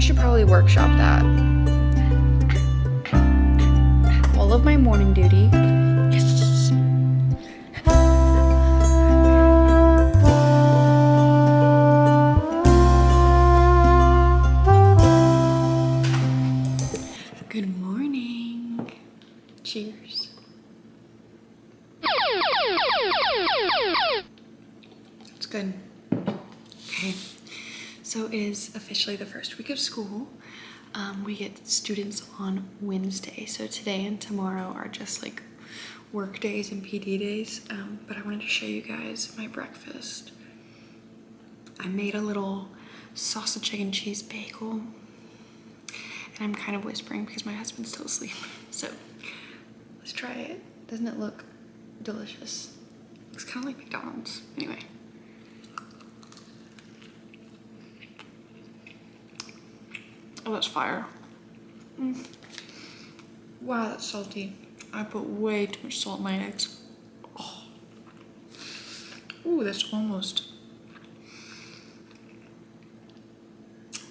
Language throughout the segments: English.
should probably workshop that. All of my morning duty. Yes. Good morning. Cheers. It's good. Okay. So it is officially the first week of school. We get students on Wednesday. So today and tomorrow are just like work days and PD days. But I wanted to show you guys my breakfast. I made a little sausage, egg, and cheese bagel. And I'm kind of whispering because my husband's still asleep. So let's try it. Doesn't it look delicious? Looks kind of like McDonald's. Anyway. Oh, that's fire. Wow, that's salty. I put way too much salt in my eggs. Oh. Ooh, that's almost.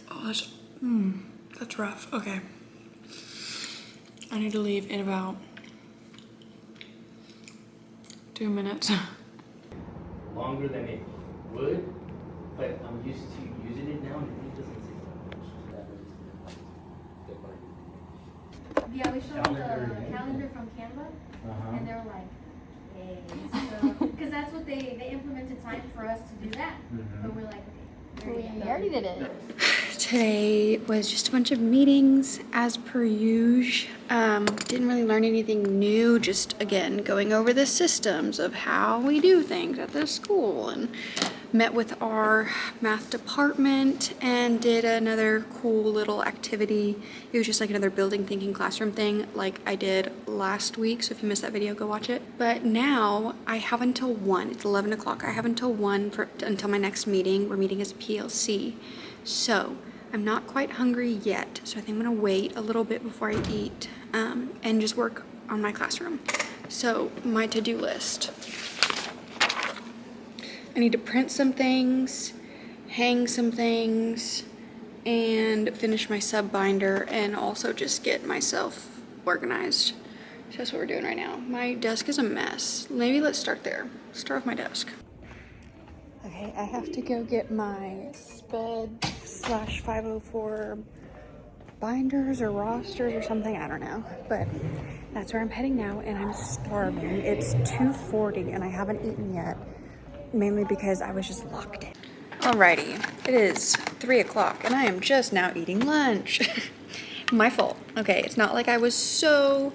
Oh, that's rough. Okay. I need to leave in about 2 minutes. Longer than it would, but I'm used to using it now and it doesn't take that much. Yeah, we showed them the calendar from Canva, and they were like, hey, so, because that's what they implemented time for us to do that, but we're like, okay, We already did it. Today was just a bunch of meetings as per usual. Didn't really learn anything new, just again going over the systems of how we do things at the school, and met with our math department and did another cool little activity. It was just like another building thinking classroom thing like I did last week, so if you missed that video, go watch it. But now I have until 1, it's 11 o'clock, I have until 1 until my next meeting. We're meeting as a PLC. So I'm not quite hungry yet, so I think I'm gonna wait a little bit before I eat and just work on my classroom. So my to-do list. I need to print some things, hang some things, and finish my sub binder, and also just get myself organized. So that's what we're doing right now. My desk is a mess. Maybe let's start there. Start with my desk. Okay, I have to go get my SPED/504 binders or rosters or something, I don't know, but that's where I'm heading now, and I'm starving. It's 2:40 and I haven't eaten yet, mainly because I was just locked in. Alrighty, it is 3 o'clock and I am just now eating lunch. My fault. Okay, it's not like I was so,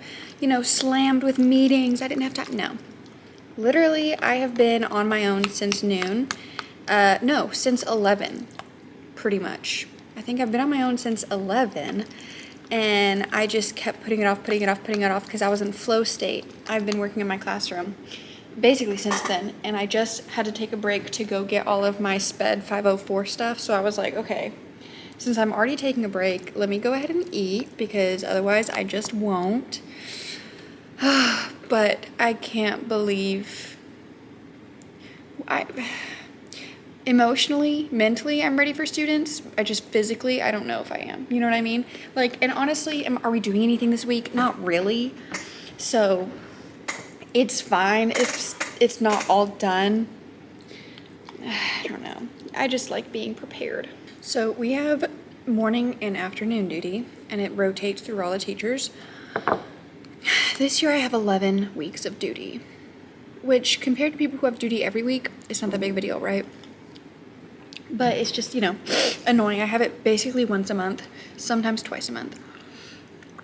slammed with meetings. I didn't have time. No. Literally, I have been on my own since noon. No, since 11, pretty much. I think I've been on my own since 11, and I just kept putting it off because I was in flow state. I've been working in my classroom basically since then, and I just had to take a break to go get all of my SPED 504 stuff. So I was like, okay, since I'm already taking a break, let me go ahead and eat, because otherwise I just won't. But I can't believe emotionally, mentally, I'm ready for students. I just physically, I don't know if I am. You know what I mean? Like, and honestly, are we doing anything this week? Not really. So it's fine if it's not all done. I don't know. I just like being prepared. So we have morning and afternoon duty, and it rotates through all the teachers. This year I have 11 weeks of duty, which compared to people who have duty every week, it's not that big of a deal, right? But it's just, annoying. I have it basically once a month, sometimes twice a month.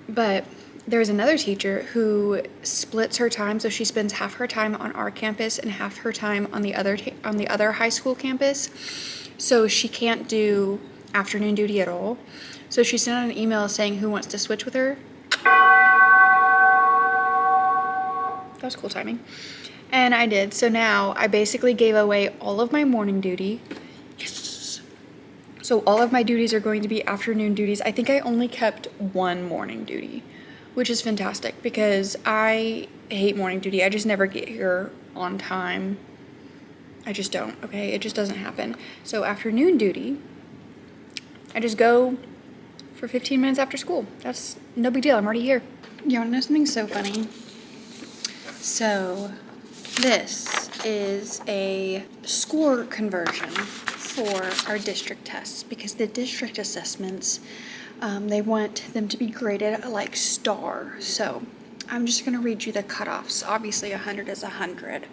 But there's another teacher who splits her time, so she spends half her time on our campus and half her time on the other high school campus. So she can't do afternoon duty at all. So she sent out an email saying who wants to switch with her. That was cool timing. And I did. So now I basically gave away all of my morning duty. Yes. So all of my duties are going to be afternoon duties. I think I only kept one morning duty, which is fantastic because I hate morning duty. I just never get here on time. I just don't, okay? It just doesn't happen. So afternoon duty, I just go, for 15 minutes after school. That's no big deal. I'm already here. You want to know something so funny? So this is a score conversion for our district tests because the district assessments, they want them to be graded like star. So I'm just going to read you the cutoffs. Obviously 100 is 100.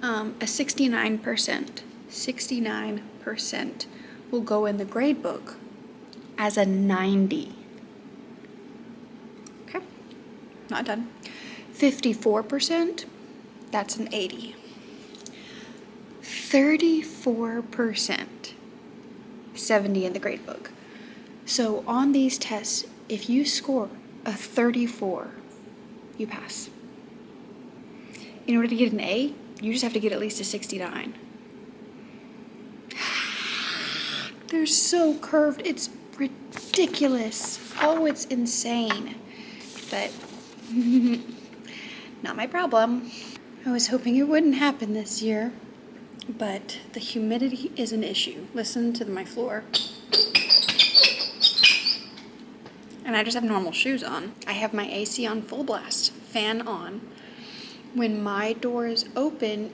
A 69% will go in the grade book as a 90. Okay, not done. 54%, that's an 80. 34%, 70 in the grade book. So on these tests, if you score a 34, you pass. In order to get an A, you just have to get at least a 69. They're so curved, it's ridiculous. Oh, it's insane. But not my problem. I was hoping it wouldn't happen this year, but the humidity is an issue. Listen to my floor. And I just have normal shoes on. I have my AC on full blast, fan on. When my door is open,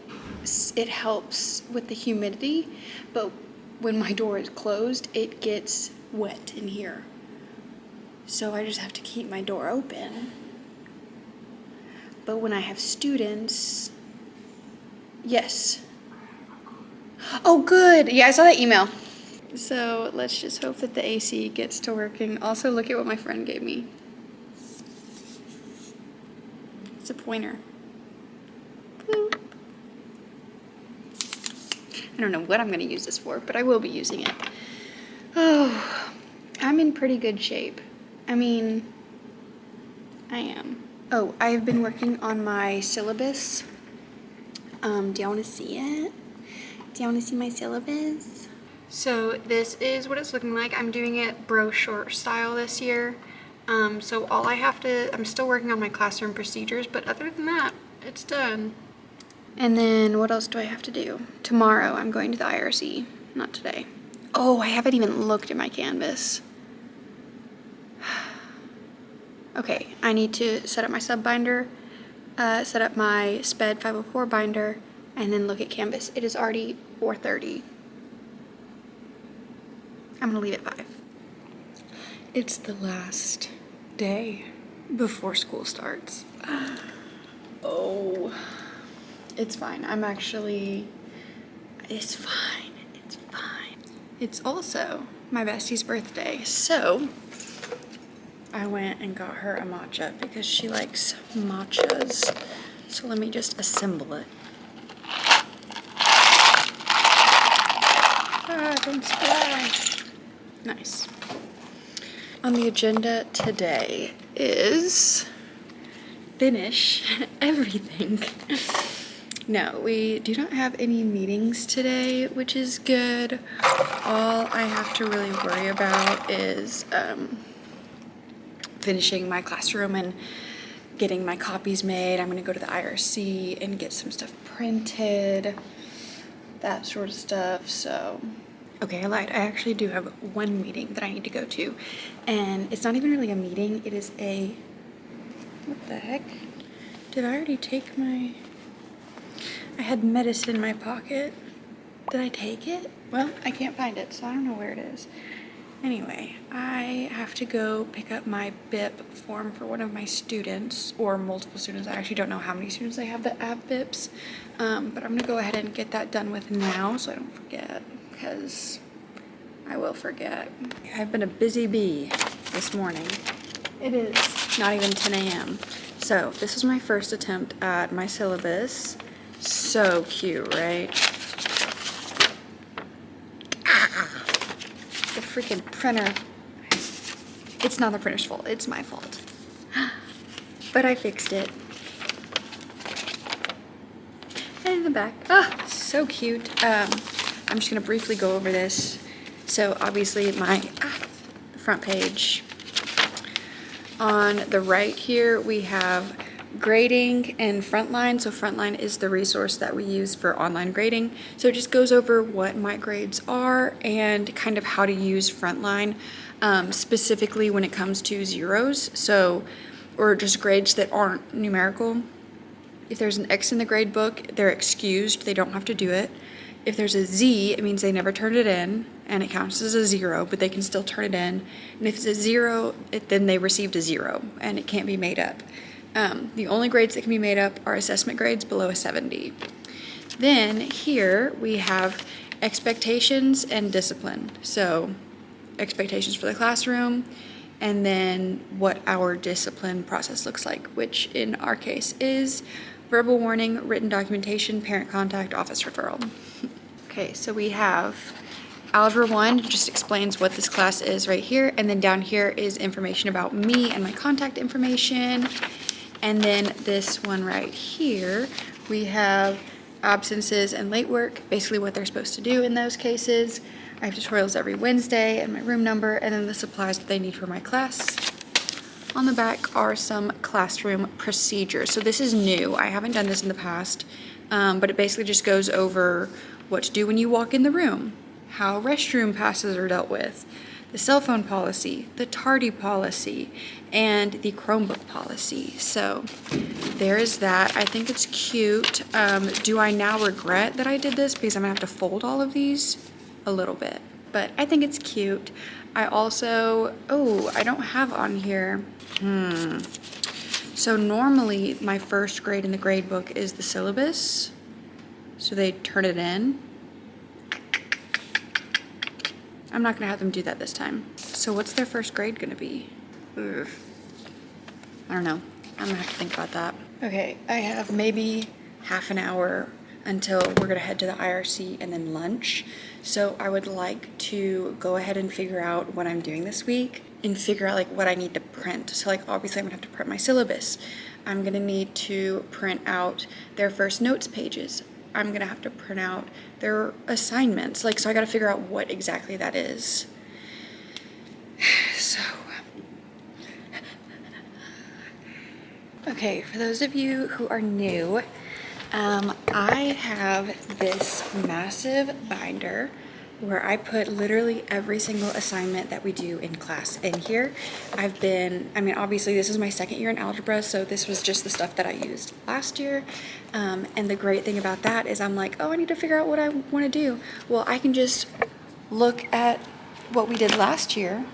it helps with the humidity, but when my door is closed, it gets wet in here. So I just have to keep my door open. But when I have students, yes. Oh, good. Yeah, I saw that email. So let's just hope that the AC gets to working. Also, look at what my friend gave me. It's a pointer. Boop. I don't know what I'm going to use this for, but I will be using it. Oh, I'm in pretty good shape. I mean, I am. Oh, I've been working on my syllabus. Do y'all want to see it? Do y'all want to see my syllabus? So this is what it's looking like. I'm doing it brochure style this year. So all I have to, I'm still working on my classroom procedures, but other than that, it's done. And then what else do I have to do? Tomorrow I'm going to the IRC, not today. Oh, I haven't even looked at my Canvas. Okay, I need to set up my sub binder, set up my SPED 504 binder, and then look at Canvas. It is already 4:30. I'm gonna leave at 5. It's the last day before school starts. Oh, it's fine. It's fine. It's fine. It's also my bestie's birthday, so I went and got her a matcha because she likes matchas. So let me just assemble it. Ah, don't splash. Nice. On the agenda today is finish everything. No, we do not have any meetings today, which is good. All I have to really worry about is finishing my classroom and getting my copies made. I'm gonna go to the IRC and get some stuff printed, that sort of stuff. So, okay, I lied. I actually do have one meeting that I need to go to, and it's not even really a meeting. It is a, what the heck? Did I already take my, I had medicine in my pocket. Did I take it? Well, I can't find it, so I don't know where it is. Anyway, I have to go pick up my BIP form for one of my students, or multiple students. I actually don't know how many students I have that have BIPs, but I'm gonna go ahead and get that done with now so I don't forget, because I will forget. I've been a busy bee this morning. It is not even 10 a.m. So this was my first attempt at my syllabus. So cute, right? The freaking printer. It's not the printer's fault, it's my fault. But I fixed it. And the back. Oh, so cute. I'm just gonna briefly go over this. So obviously my front page. On the right here, we have grading and Frontline. So Frontline is the resource that we use for online grading. So it just goes over what my grades are and kind of how to use Frontline, specifically when it comes to zeros. So, or just grades that aren't numerical. If there's an X in the grade book, they're excused. They don't have to do it. If there's a Z, it means they never turned it in, and it counts as a 0, but they can still turn it in. And if it's a 0, then they received a 0, and it can't be made up. The only grades that can be made up are assessment grades below a 70. Then here we have expectations and discipline. So expectations for the classroom, and then what our discipline process looks like, which in our case is verbal warning, written documentation, parent contact, office referral. Okay, so we have Algebra 1, just explains what this class is right here, and then down here is information about me and my contact information. And then this one right here, we have absences and late work, basically what they're supposed to do in those cases. I have tutorials every Wednesday and my room number, and then the supplies that they need for my class. On the back are some classroom procedures. So this is new. I haven't done this in the past, but it basically just goes over what to do when you walk in the room, how restroom passes are dealt with, the cell phone policy, the tardy policy, and the Chromebook policy. So there is that. I think it's cute. Do I now regret that I did this because I'm gonna have to fold all of these? A little bit, but I think it's cute. I also, I don't have on here. So normally my first grade in the grade book is the syllabus. So they turn it in. I'm not gonna have them do that this time. So what's their first grade gonna be? Ugh. I don't know. I'm gonna have to think about that. Okay, I have maybe half an hour until we're gonna head to the IRC and then lunch. So I would like to go ahead and figure out what I'm doing this week and figure out like what I need to print. So like obviously I'm gonna have to print my syllabus. I'm gonna need to print out their first notes pages. I'm gonna have to print out their assignments. Like, so I gotta figure out what exactly that is. So, okay, for those of you who are new, I have this massive binder where I put literally every single assignment that we do in class in here. Obviously this is my second year in algebra, so this was just the stuff that I used last year. And the great thing about that is I'm like, I need to figure out what I want to do. Well, I can just look at what we did last year,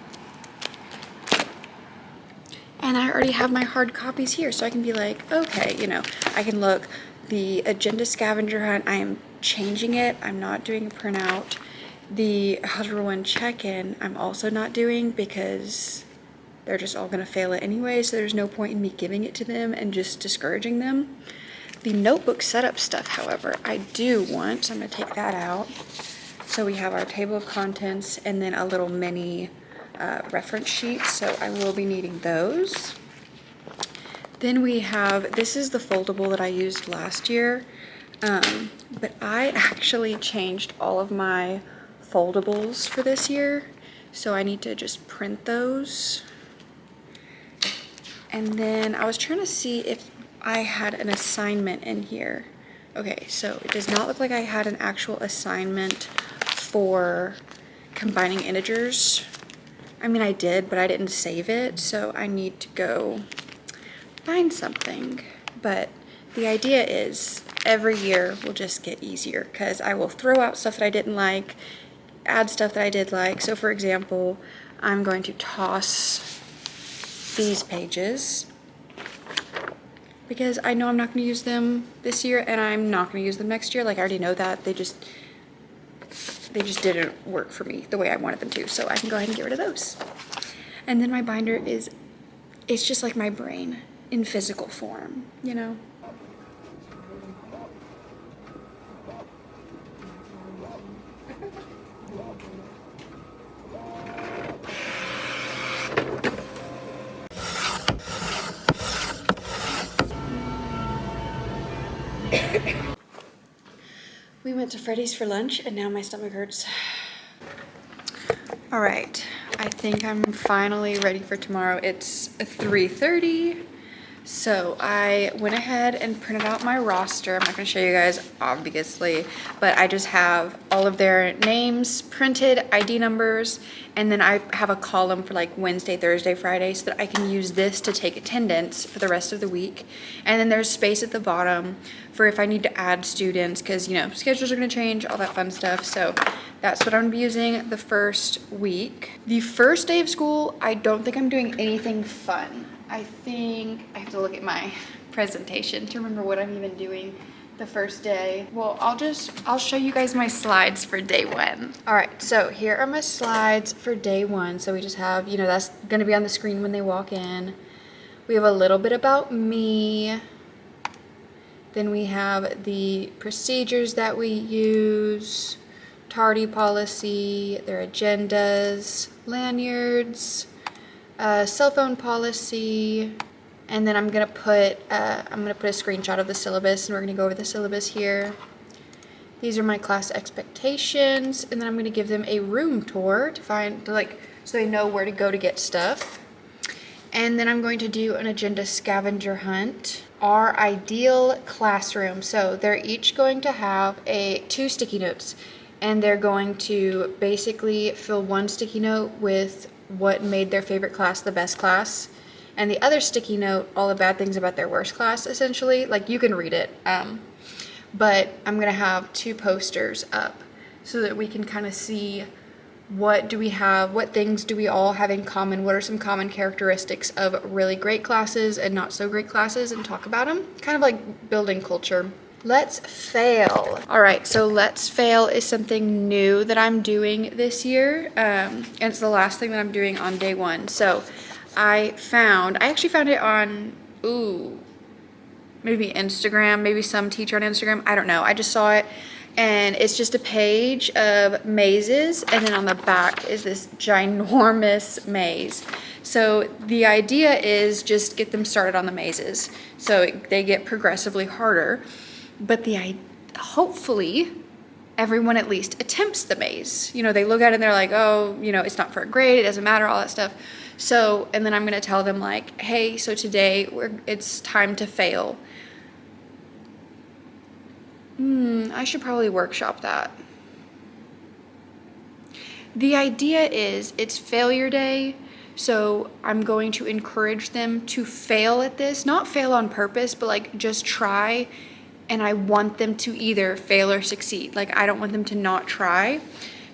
and I already have my hard copies here, so I can be like, okay, I can look. The agenda scavenger hunt, I am changing it. I'm not doing a printout. The Algebra 1 check-in, I'm also not doing because they're just all gonna fail it anyway, so there's no point in me giving it to them and just discouraging them. The notebook setup stuff, however, I do want, so I'm gonna take that out. So we have our table of contents and then a little mini reference sheet, so I will be needing those. Then we have, this is the foldable that I used last year, but I actually changed all of my foldables for this year, so I need to just print those. And then I was trying to see if I had an assignment in here. Okay, so it does not look like I had an actual assignment for combining integers. I did, but I didn't save it, so I need to go find something. But the idea is every year will just get easier because I will throw out stuff that I didn't like, add stuff that I did like. So for example, I'm going to toss these pages because I know I'm not going to use them this year and I'm not going to use them next year. Like, I already know that. They just didn't work for me the way I wanted them to. So I can go ahead and get rid of those. And then my binder it's just like my brain in physical form, We went to Freddy's for lunch and now my stomach hurts. All right, I think I'm finally ready for tomorrow. It's 3:30. So I went ahead and printed out my roster. I'm not going to show you guys, obviously, but I just have all of their names printed, ID numbers, and then I have a column for like Wednesday, Thursday, Friday, so that I can use this to take attendance for the rest of the week. And then there's space at the bottom for if I need to add students, because, you know, schedules are going to change, all that fun stuff. So that's what I'm going to be using the first week. The first day of school, I don't think I'm doing anything fun. I think I have to look at my presentation to remember what I'm even doing the first day. Well, I'll show you guys my slides for day one. All right, so here are my slides for day one. So we just have, you know, that's gonna be on the screen when they walk in. We have a little bit about me. Then we have the procedures that we use, tardy policy, their agendas, lanyards, cell phone policy, and then I'm gonna put a screenshot of the syllabus, and we're gonna go over the syllabus here. These are my class expectations, and then I'm gonna give them a room tour so they know where to go to get stuff. And then I'm going to do an agenda scavenger hunt. Our ideal classroom. So they're each going to have two sticky notes, and they're going to basically fill one sticky note with what made their favorite class the best class, and the other sticky note, all the bad things about their worst class, essentially. Like, you can read it, but I'm gonna have two posters up so that we can kind of see what things do we all have in common, what are some common characteristics of really great classes and not so great classes, and talk about them, kind of like building culture. Let's fail. All right, so let's fail is something new that I'm doing this year, and it's the last thing that I'm doing on day one. So I actually found it on, maybe Instagram, maybe some teacher on Instagram, I don't know. I just saw it, and it's just a page of mazes, and then on the back is this ginormous maze. So the idea is just get them started on the mazes, so they get progressively harder. But hopefully everyone at least attempts the maze. You know, they look at it and they're like, oh, you know, it's not for a grade, it doesn't matter, all that stuff. So, and then I'm gonna tell them like, hey, so today it's time to fail. I should probably workshop that. The idea is it's failure day, so I'm going to encourage them to fail at this, not fail on purpose, but like just try. And I want them to either fail or succeed. Like, I don't want them to not try,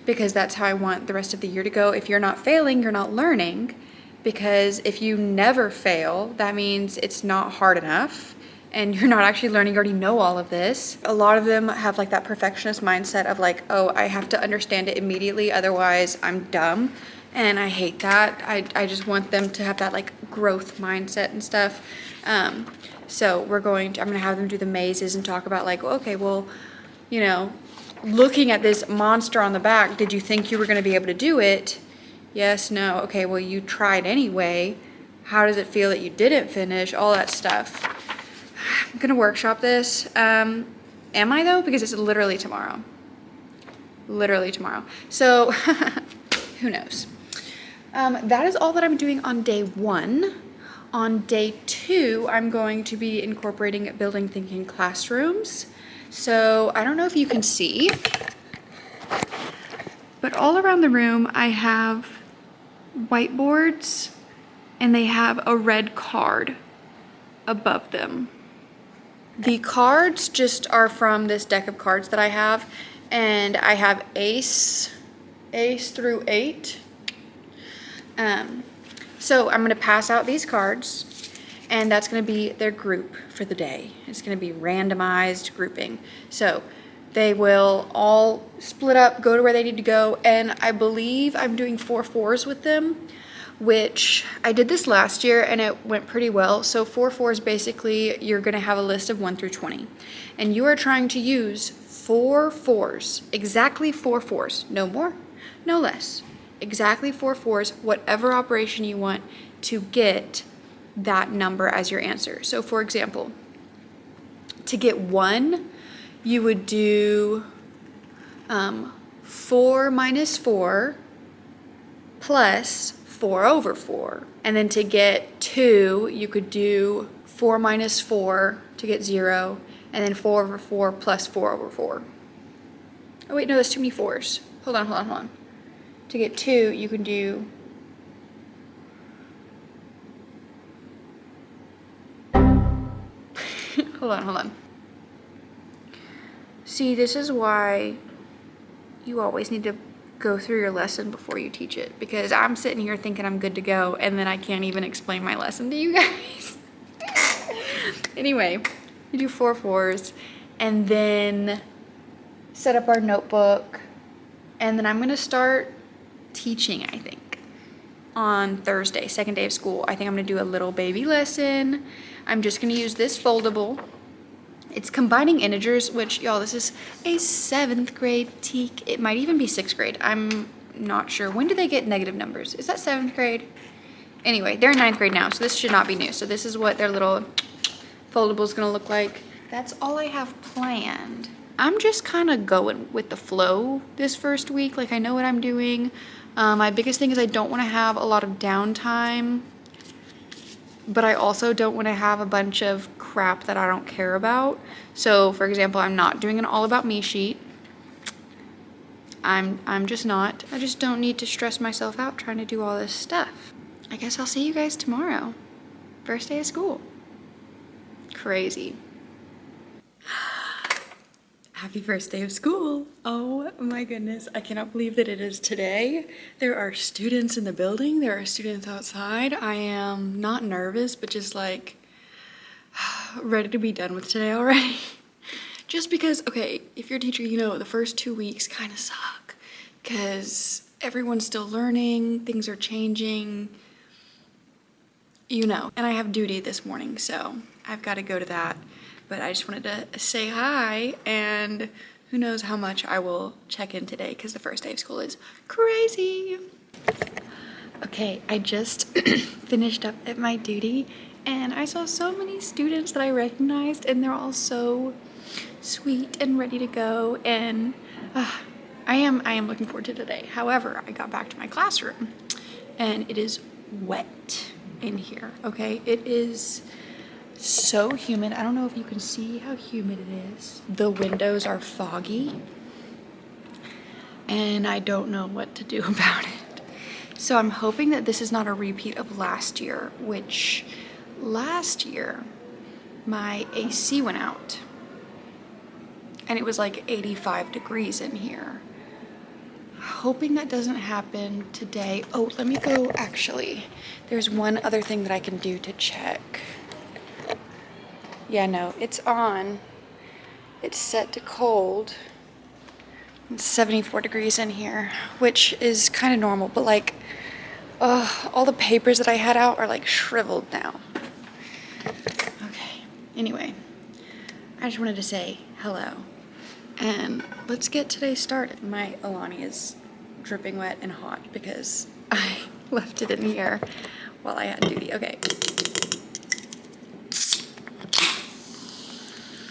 because that's how I want the rest of the year to go. If you're not failing, you're not learning, because if you never fail, that means it's not hard enough and you're not actually learning. You already know all of this. A lot of them have like that perfectionist mindset of like, oh, I have to understand it immediately, otherwise I'm dumb. And I hate that. I just want them to have that like growth mindset and stuff. So I'm gonna have them do the mazes and talk about like, okay, well, you know, looking at this monster on the back, did you think you were gonna be able to do it? Yes, no, okay, well, you tried anyway. How does it feel that you didn't finish? All that stuff. I'm gonna workshop this. Am I though? Because it's literally tomorrow. Literally tomorrow. So who knows? That is all that I'm doing on day one. On day two, I'm going to be incorporating building thinking classrooms. So I don't know if you can see, but all around the room I have whiteboards, and they have a red card above them. The cards just are from this deck of cards that I have, and I have ace through 8. So I'm going to pass out these cards, and that's going to be their group for the day. It's going to be randomized grouping. So they will all split up, go to where they need to go, and I believe I'm doing 4 4s with them, which I did this last year and it went pretty well. So 4 4s, basically you're going to have a list of 1 through 20, and you are trying to use 4 4s, exactly 4 4s, no more, no less. Exactly 4 4s, whatever operation you want, to get that number as your answer. So for example, to get 1, you would do 4 minus 4 plus 4 over 4. And then to get 2, you could do 4 minus 4 to get 0, and then 4 over 4 plus 4 over 4. Oh wait, no, that's too many 4s. Hold on. To get 2, you can do hold on. See, this is why you always need to go through your lesson before you teach it, because I'm sitting here thinking I'm good to go, and then I can't even explain my lesson to you guys. Anyway, we do 4 4s, and then set up our notebook, and then I'm gonna start teaching, I think, on Thursday, second day of school. I think I'm gonna do a little baby lesson. I'm just gonna use this foldable. It's combining integers, which, y'all, this is a 7th grade TEK. It might even be 6th grade. I'm not sure. When do they get negative numbers? Is that 7th grade? Anyway, they're in 9th grade now, so this should not be new. So this is what their little foldable is gonna look like. That's all I have planned. I'm just kind of going with the flow this first week. Like, I know what I'm doing. My biggest thing is I don't want to have a lot of downtime, but I also don't want to have a bunch of crap that I don't care about. So, for example, I'm not doing an all about me sheet. I'm just not. I just don't need to stress myself out trying to do all this stuff. I guess I'll see you guys tomorrow. First day of school. Crazy. Happy first day of school. Oh my goodness. I cannot believe that it is today. There are students in the building. There are students outside. I am not nervous, but just like ready to be done with today already. Just because, okay, if you're a teacher, you know the first 2 weeks kind of suck because everyone's still learning, things are changing, you know. And I have duty this morning, so I've got to go to that. But I just wanted to say hi, and who knows how much I will check in today because the first day of school is crazy. Okay, I just finished up at my duty, and I saw so many students that I recognized, and they're all so sweet and ready to go, and I am looking forward to today. However, I got back to my classroom, and it is wet in here, okay? It is so humid. I don't know if you can see how humid it is. The windows are foggy, and I don't know what to do about it. So I'm hoping that this is not a repeat of last year, which last year my AC went out and it was like 85 degrees in here. Hoping that doesn't happen today. Oh, let me go, actually. There's one other thing that I can do to check. Yeah, no, it's on. It's set to cold. It's 74 degrees in here, which is kind of normal, but like, all the papers that I had out are like shriveled now. Okay, anyway, I just wanted to say hello, and let's get today started. My Alani is dripping wet and hot because I left it in here while I had duty. Okay.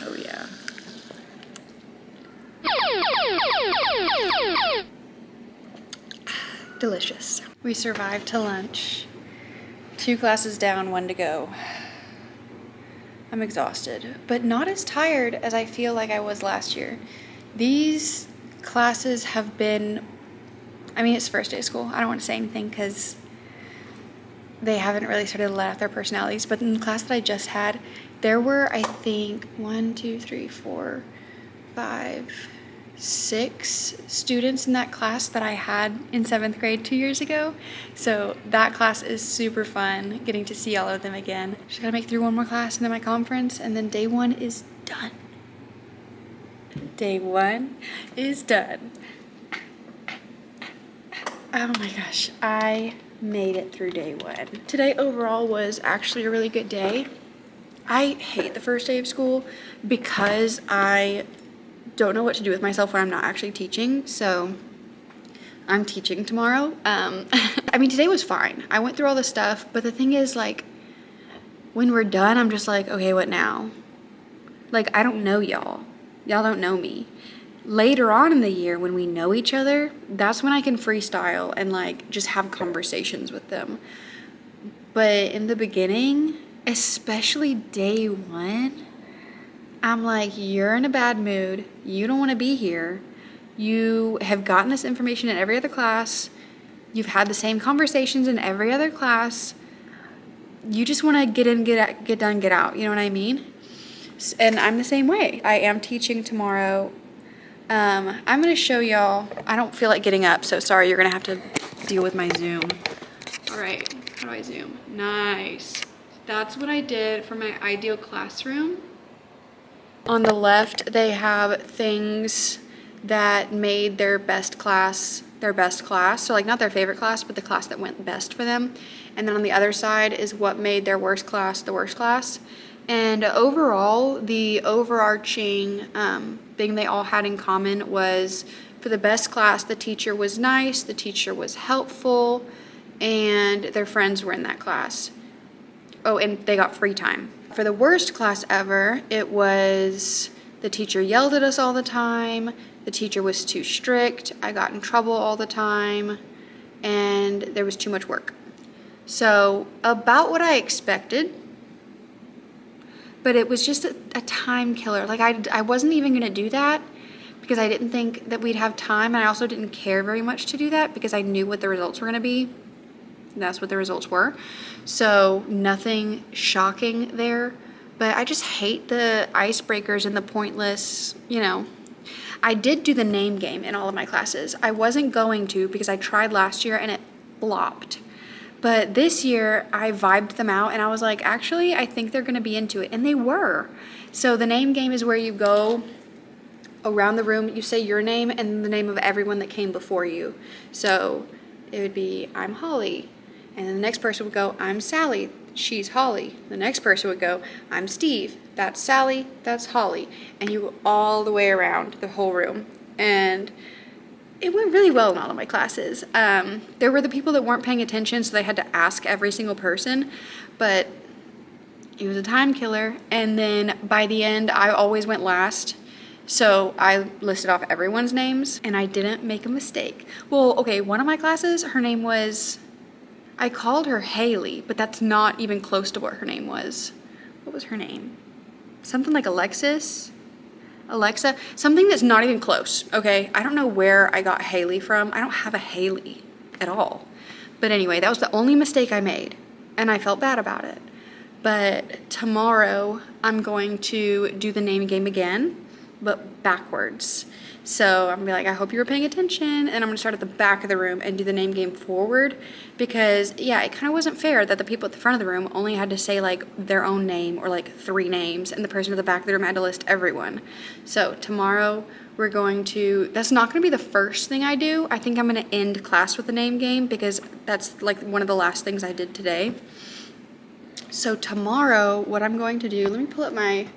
Oh yeah. Delicious. We survived to lunch. 2 classes down, 1 to go. I'm exhausted, but not as tired as I feel like I was last year. These classes have been, I mean, it's first day of school. I don't want to say anything because they haven't really started to let out their personalities, but in the class that I just had, there were, I think, 1, 2, 3, 4, 5, 6 students in that class that I had in 7th grade 2 years ago. So that class is super fun, getting to see all of them again. Just gotta make it through 1 more class and then my conference, and then day 1 is done. Day 1 is done. Oh my gosh, I made it through day 1. Today overall was actually a really good day. I hate the first day of school because I don't know what to do with myself when I'm not actually teaching, so I'm teaching tomorrow. I mean, today was fine. I went through all the stuff, but the thing is, like, when we're done, I'm just like, okay, what now? Like, I don't know y'all. Y'all don't know me. later on in the year when we know each other, that's when I can freestyle and like just have conversations with them. But in the beginning, especially day one, I'm like, you're in a bad mood. You don't want to be here. You have gotten this information in every other class. You've had the same conversations in every other class. You just want to get in, get done, get out. You know what I mean? And I'm the same way. I am teaching tomorrow. I'm going to show y'all. I don't feel like getting up, so sorry, you're going to have to deal with my Zoom. All right, how do I zoom? Nice. That's what I did for my ideal classroom. On the left, they have things that made their best class their best class. So like not their favorite class, but the class that went best for them. And then on the other side is what made their worst class the worst class. And overall, the overarching thing they all had in common was for the best class, the teacher was nice, the teacher was helpful, and their friends were in that class. Oh, and they got free time. For the worst class ever, it was the teacher yelled at us all the time, the teacher was too strict, I got in trouble all the time, and there was too much work. So about what I expected, but it was just a time killer. Like I wasn't even gonna do that because I didn't think that we'd have time, and I also didn't care very much to do that because I knew what the results were gonna be. That's what the results were. So nothing shocking there, but I just hate the icebreakers and the pointless, you know. I did do the name game in all of my classes. I wasn't going to because I tried last year and it flopped. But this year I vibed them out and I was like, actually, I think they're gonna be into it. And they were. So the name game is where you go around the room, you say your name and the name of everyone that came before you. So it would be, I'm Holly. And then the next person would go, I'm Sally, she's Holly. The next person would go, I'm Steve, that's Sally, that's Holly. And you go all the way around the whole room. And it went really well in all of my classes. There were the people that weren't paying attention, so they had to ask every single person, but it was a time killer. And then by the end, I always went last. So I listed off everyone's names and I didn't make a mistake. Well, okay, one of my classes, her name was, I called her Haley, but that's not even close to what her name was. What was her name? Something like Alexa, something that's not even close, okay? I don't know where I got Haley from. I don't have a Haley at all. But anyway, that was the only mistake I made, and I felt bad about it. But tomorrow, I'm going to do the name game again, but backwards. So I'm gonna be like, I hope you were paying attention, and I'm gonna start at the back of the room and do the name game forward, because yeah, it kind of wasn't fair that the people at the front of the room only had to say like their own name or like 3 names, and the person at the back of the room had to list everyone. So tomorrow we're going to, that's not gonna be the first thing I do. I think I'm gonna end class with the name game because that's like one of the last things I did today. So tomorrow, what I'm going to do, let me pull up my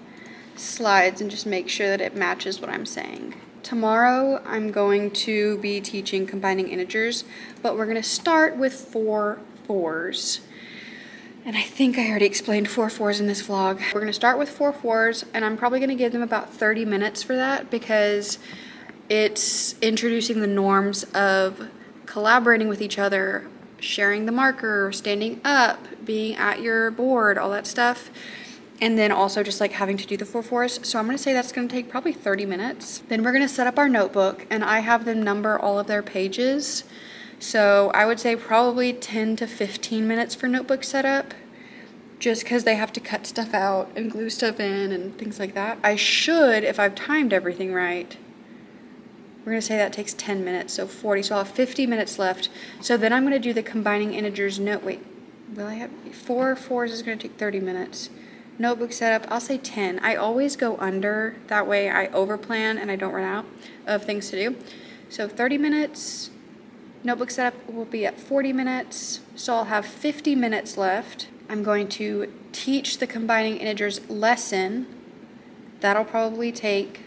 slides and just make sure that it matches what I'm saying. Tomorrow, I'm going to be teaching combining integers, but we're going to start with 4 fours. And I think I already explained 4 fours in this vlog. We're going to start with 4 fours, and I'm probably going to give them about 30 minutes for that because it's introducing the norms of collaborating with each other, sharing the marker, standing up, being at your board, all that stuff. And then also just like having to do the 4 fours. So I'm gonna say that's gonna take probably 30 minutes. Then we're gonna set up our notebook, and I have them number all of their pages. So I would say probably 10 to 15 minutes for notebook setup, just because they have to cut stuff out and glue stuff in and things like that. I should, if I've timed everything right, we're gonna say that takes 10 minutes, so 40, so I'll have 50 minutes left. So then I'm gonna do the combining integers wait, will I have, 4 fours is gonna take 30 minutes. Notebook setup, I'll say 10. I always go under, that way I overplan and I don't run out of things to do. So 30 minutes, notebook setup will be at 40 minutes, so I'll have 50 minutes left. I'm going to teach the combining integers lesson. That'll probably take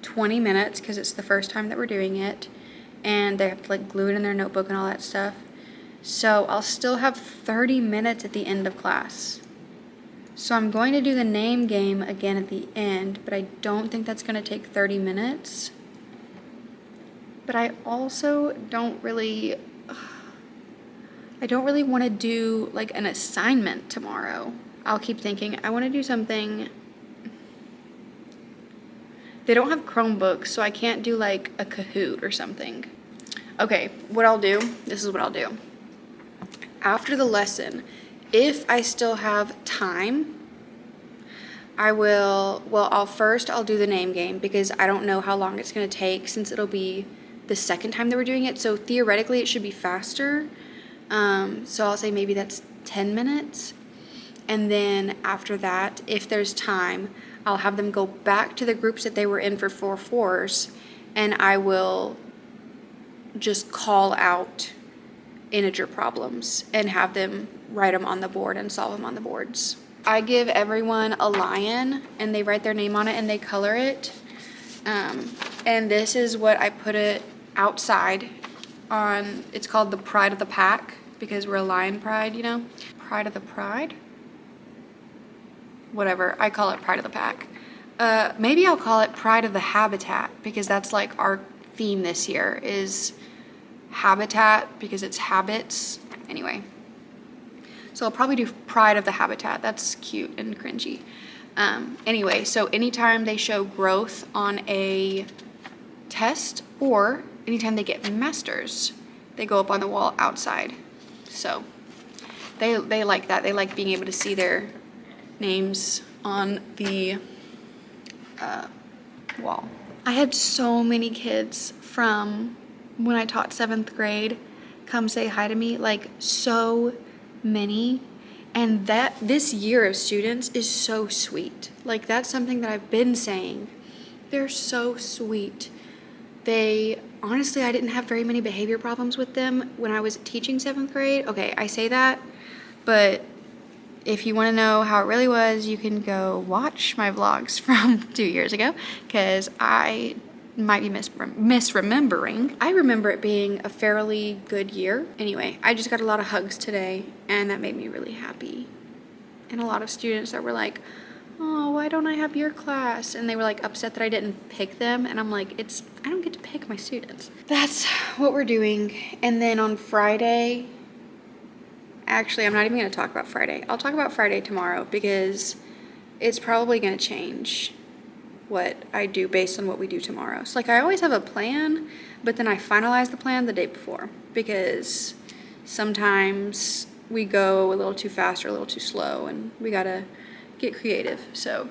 20 minutes because it's the first time that we're doing it, and they have to like glue it in their notebook and all that stuff. So I'll still have 30 minutes at the end of class. So I'm going to do the name game again at the end, but I don't think that's going to take 30 minutes. but I also don't really want to do like an assignment tomorrow. I'll keep thinking I want to do something. They don't have Chromebooks, so I can't do like a Kahoot or something. Okay, this is what I'll do. After the lesson, if I still have time, I'll do the name game because I don't know how long it's going to take since it'll be the second time that we're doing it. So theoretically, it should be faster. So I'll say maybe that's 10 minutes. And then after that, if there's time, I'll have them go back to the groups that they were in for 4-4s, and I will just call out integer problems and have them write them on the board and solve them on the boards. I give everyone a lion, and they write their name on it and they color it. And this is what I put it outside on. It's called the Pride of the Pack because we're a lion pride, you know? Pride of the Pride? Whatever, I call it Pride of the Pack. Maybe I'll call it Pride of the Habitat because that's like our theme this year is habitat because it's habits. Anyway, so I'll probably do Pride of the Habitat. That's cute and cringy. Anyway, so anytime they show growth on a test or anytime they get masters, they go up on the wall outside. So they like that. They like being able to see their names on the wall. I had so many kids from when I taught 7th grade come say hi to me, like so many. And this year of students is so sweet. Like that's something that I've been saying. They're so sweet. Honestly, I didn't have very many behavior problems with them when I was teaching 7th grade. Okay, I say that, but if you want to know how it really was, you can go watch my vlogs from 2 years ago, because I might be misremembering. I remember it being a fairly good year. Anyway, I just got a lot of hugs today, and that made me really happy. And a lot of students that were like, oh, why don't I have your class? And they were like upset that I didn't pick them. And I'm like, I don't get to pick my students. That's what we're doing. And then on Friday, actually, I'm not even going to talk about Friday. I'll talk about Friday tomorrow because it's probably going to change what I do based on what we do tomorrow. So like I always have a plan, but then I finalize the plan the day before because sometimes we go a little too fast or a little too slow and we got to get creative. So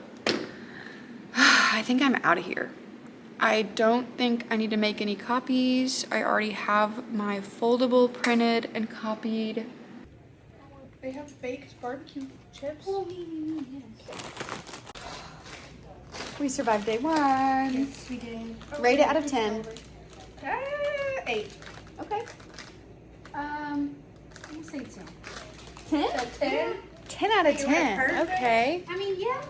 I think I'm out of here. I don't think I need to make any copies. I already have my foldable printed and copied. They have baked barbecue chips. Oh, yes. We survived day 1. Yes, we did. Rate it out of 10. 8. Okay. I'm gonna say 10. 10? 10? 10 out of You went 10. perfect. Okay. I mean, yeah.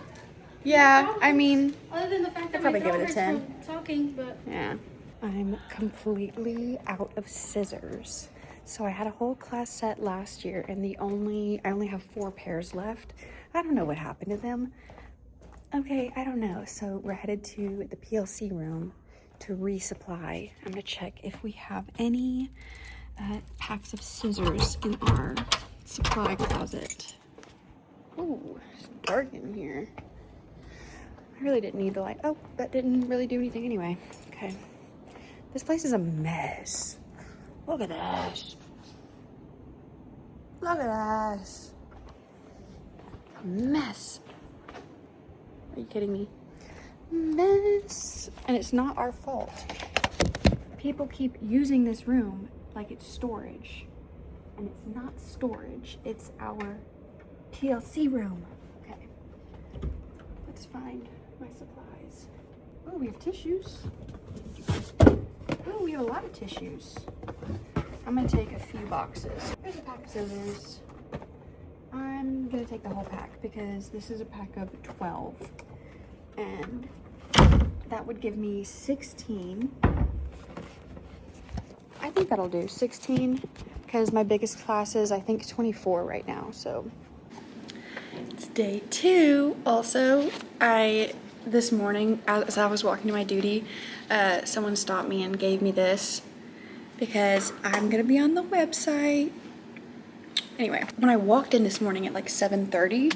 Yeah, I mean, Other than the fact that probably my give throat it a hurts 10. from talking, but yeah. I'm completely out of scissors. So I had a whole class set last year and I only have 4 pairs left. I don't know what happened to them. Okay, I don't know. So we're headed to the PLC room to resupply. I'm gonna check if we have any packs of scissors in our supply closet. Ooh, it's dark in here. I really didn't need the light. Oh, that didn't really do anything anyway. Okay. This place is a mess. Look at this. Look at this. Mess. Are you kidding me? Mess. And it's not our fault. People keep using this room like it's storage. And it's not storage. It's our PLC room. Okay. Let's find my supplies. Oh, we have tissues. Oh, we have a lot of tissues. I'm gonna take a few boxes. Here's a pack of scissors. I'm gonna take the whole pack because this is a pack of 12. And that would give me 16. I think that'll do, 16, because my biggest class is, I think, 24 right now, so. It's day 2. Also, I this morning, as I was walking to my duty, someone stopped me and gave me this because I'm gonna be on the website. Anyway, when I walked in this morning at like 7:30,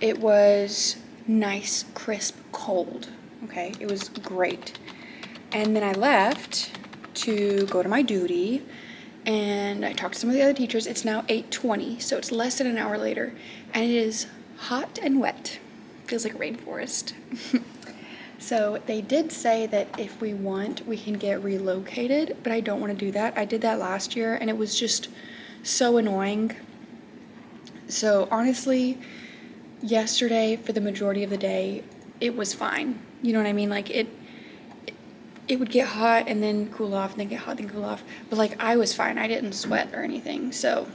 it was nice, crisp, cold. Okay, it was great. And then I left to go to my duty, and I talked to some of the other teachers. It's now 8:20, so it's less than an hour later, and it is hot and wet. Feels like a rainforest. So they did say that if we want, we can get relocated, but I don't want to do that. I did that last year, and it was just so annoying. So honestly, yesterday, for the majority of the day, it was fine. You know what I mean? Like it would get hot and then cool off and then get hot and cool off. But like I was fine. I didn't sweat or anything. So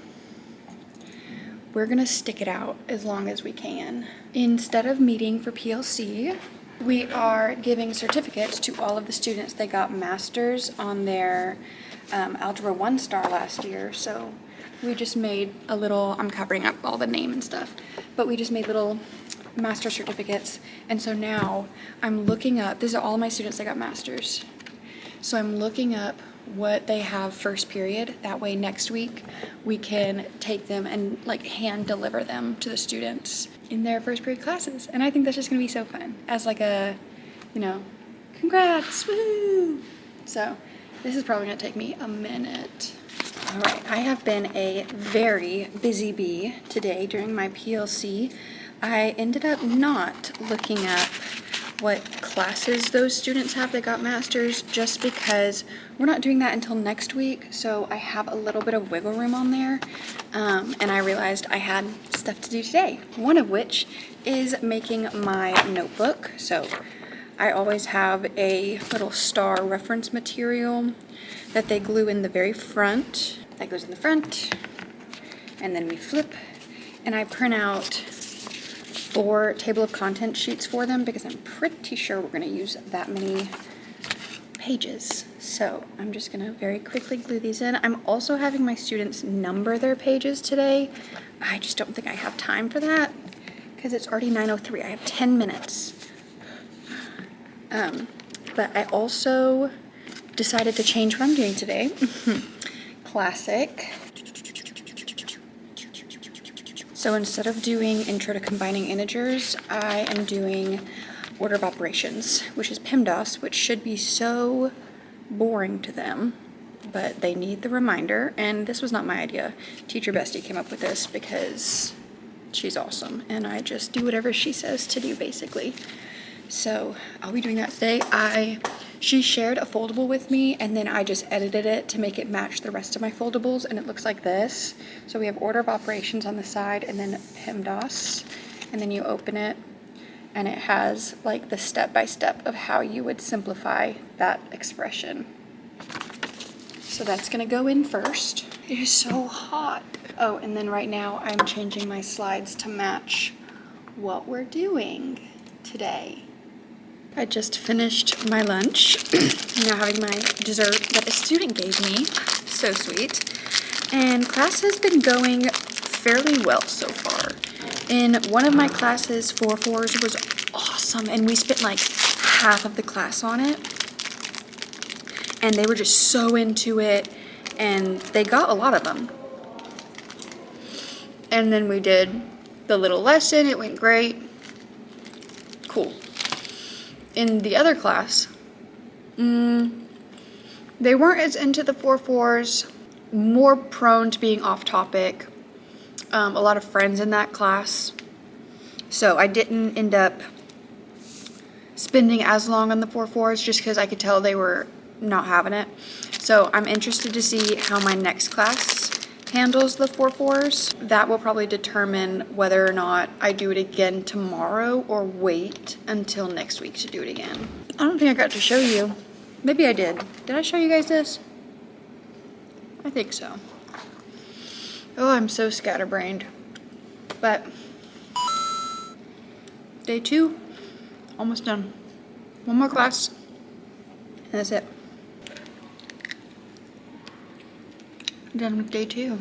we're gonna stick it out as long as we can. Instead of meeting for PLC, we are giving certificates to all of the students that got masters on their Algebra 1 star last year. So we just made a little, I'm covering up all the name and stuff, but we just made little master certificates. And so now I'm looking up, these are all my students that got masters. So I'm looking up what they have first period. That way next week we can take them and like hand deliver them to the students in their first period classes. And I think that's just gonna be so fun as like a, you know, congrats, woo! So this is probably gonna take me a minute. All right, I have been a very busy bee today during my PLC. I ended up not looking up what classes those students have that got masters just because we're not doing that until next week. So I have a little bit of wiggle room on there. And I realized I had stuff to do today, one of which is making my notebook. So I always have a little star reference material that they glue in the very front. That goes in the front, and then we flip, and I print out 4 table of content sheets for them because I'm pretty sure we're gonna use that many pages. So I'm just gonna very quickly glue these in. I'm also having my students number their pages today. I just don't think I have time for that because it's already 9:03. I have 10 minutes. But I also decided to change what I'm doing today. Classic. So instead of doing intro to combining integers, I am doing order of operations, which is PEMDAS, which should be so boring to them, but they need the reminder. And this was not my idea. Teacher Bestie came up with this because she's awesome, and I just do whatever she says to do, basically. So I'll be doing that today. She shared a foldable with me, and then I just edited it to make it match the rest of my foldables, and it looks like this. So we have order of operations on the side, and then PEMDAS, and then you open it, and it has like the step-by-step of how you would simplify that expression. So that's gonna go in first. It is so hot. Oh, and then right now I'm changing my slides to match what we're doing today. I just finished my lunch. I'm now having my dessert that a student gave me. So sweet. And class has been going fairly well so far. In one of my classes, 4-4s was awesome, and we spent like half of the class on it. And they were just so into it, and they got a lot of them. And then we did the little lesson. It went great. Cool. In the other class, they weren't as into the 4-4s, more prone to being off topic. A lot of friends in that class. So I didn't end up spending as long on the 4-4s just because I could tell they were not having it. So I'm interested to see how my next class handles the 4-4s. That will probably determine whether or not I do it again tomorrow or wait until next week to do it again. I don't think I got to show you. Maybe I did. Did I show you guys this? I think so. Oh, I'm so scatterbrained. But day 2, almost done. One more class, and that's it. Done with day 2.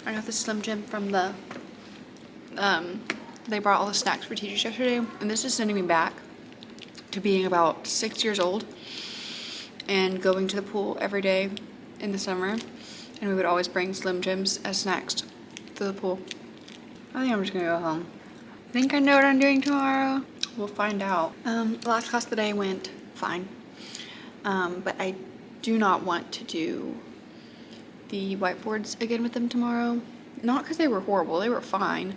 I got the Slim Jim from the they brought all the snacks for teachers yesterday, and this is sending me back to being about 6 years old and going to the pool every day in the summer, and we would always bring Slim Jims as snacks to the pool. I think I'm just gonna go home. I think I know what I'm doing tomorrow. We'll find out. Last class of the day went fine, but I do not want to do the whiteboards again with them tomorrow. Not because they were horrible, they were fine.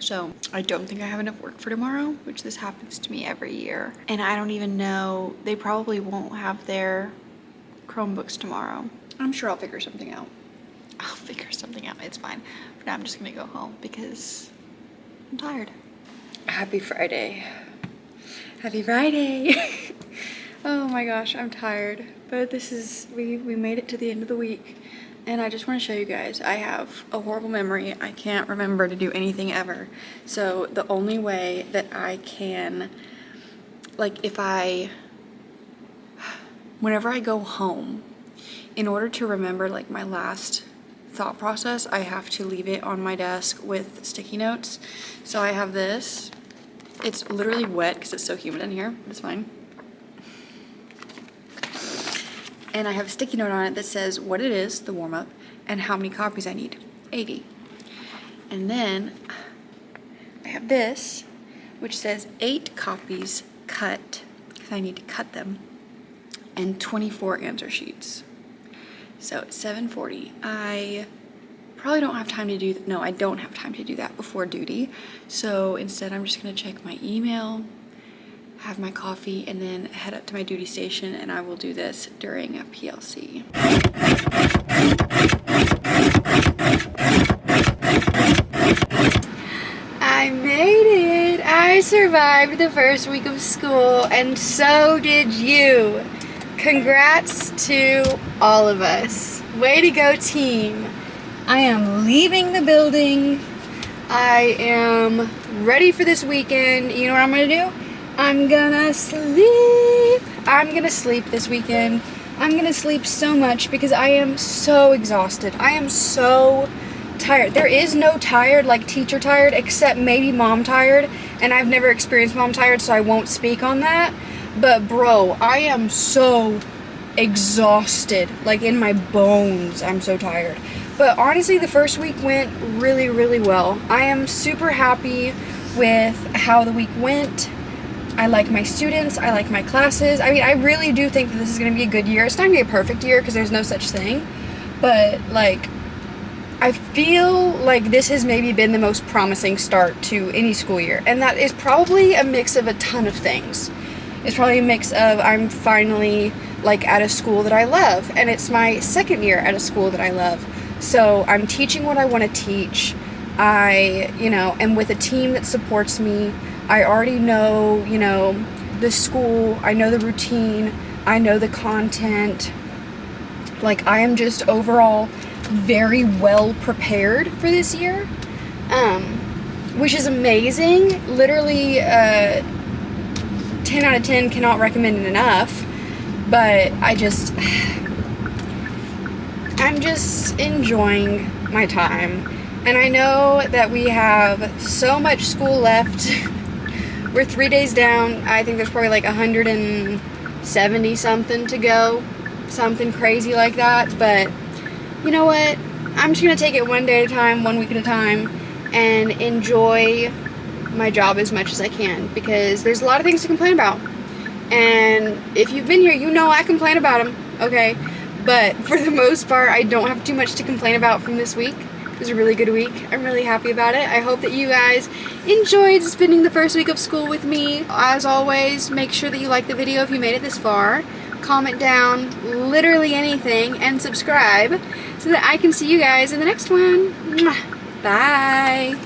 So I don't think I have enough work for tomorrow, which this happens to me every year. And I don't even know, they probably won't have their Chromebooks tomorrow. I'm sure I'll figure something out. I'll figure something out, it's fine. But now I'm just gonna go home because I'm tired. Happy Friday. Happy Friday. Oh my gosh, I'm tired. But this is, we made it to the end of the week. And I just want to show you guys, I have a horrible memory. I can't remember to do anything ever. So the only way that I can, like whenever I go home, in order to remember like my last thought process, I have to leave it on my desk with sticky notes. So I have this. It's literally wet because it's so humid in here, but it's fine. And I have a sticky note on it that says what it is, the warm-up, and how many copies I need, 80. And then I have this, which says 8 copies cut, because I need to cut them, and 24 answer sheets. So it's 7:40. I probably don't have time to do that. No, I don't have time to do that before duty. So instead I'm just gonna check my email, have my coffee, and then head up to my duty station, and I will do this during a PLC. I made it! I survived the first week of school, and so did you. Congrats to all of us. Way to go, team. I am leaving the building. I am ready for this weekend. You know what I'm gonna do? I'm gonna sleep. I'm gonna sleep this weekend. I'm gonna sleep so much because I am so exhausted. I am so tired. There is no tired like teacher tired, except maybe mom tired, and I've never experienced mom tired, so I won't speak on that. But bro, I am so exhausted, like in my bones. I'm so tired. But honestly, the first week went really, really well. I am super happy with how the week went. I like my students, I like my classes. I mean, I really do think that this is gonna be a good year. It's not gonna be a perfect year because there's no such thing, but like, I feel like this has maybe been the most promising start to any school year, and that is probably a mix of a ton of things. It's probably a mix of I'm finally like at a school that I love, and it's my second year at a school that I love. So I'm teaching what I want to teach. I, am with a team that supports me. I already know, the school, I know the routine, I know the content. Like, I am just overall very well prepared for this year, which is amazing. Literally, 10 out of 10, cannot recommend it enough, but I'm just enjoying my time. And I know that we have so much school left. We're 3 days down. I think there's probably like 170 something to go. Something crazy like that. But you know what? I'm just going to take it one day at a time, 1 week at a time, and enjoy my job as much as I can. Because there's a lot of things to complain about. And if you've been here, you know I complain about them. Okay? But for the most part, I don't have too much to complain about from this week. It was a really good week. I'm really happy about it. I hope that you guys enjoyed spending the first week of school with me. As always, make sure that you like the video if you made it this far. Comment down literally anything and subscribe so that I can see you guys in the next one. Bye.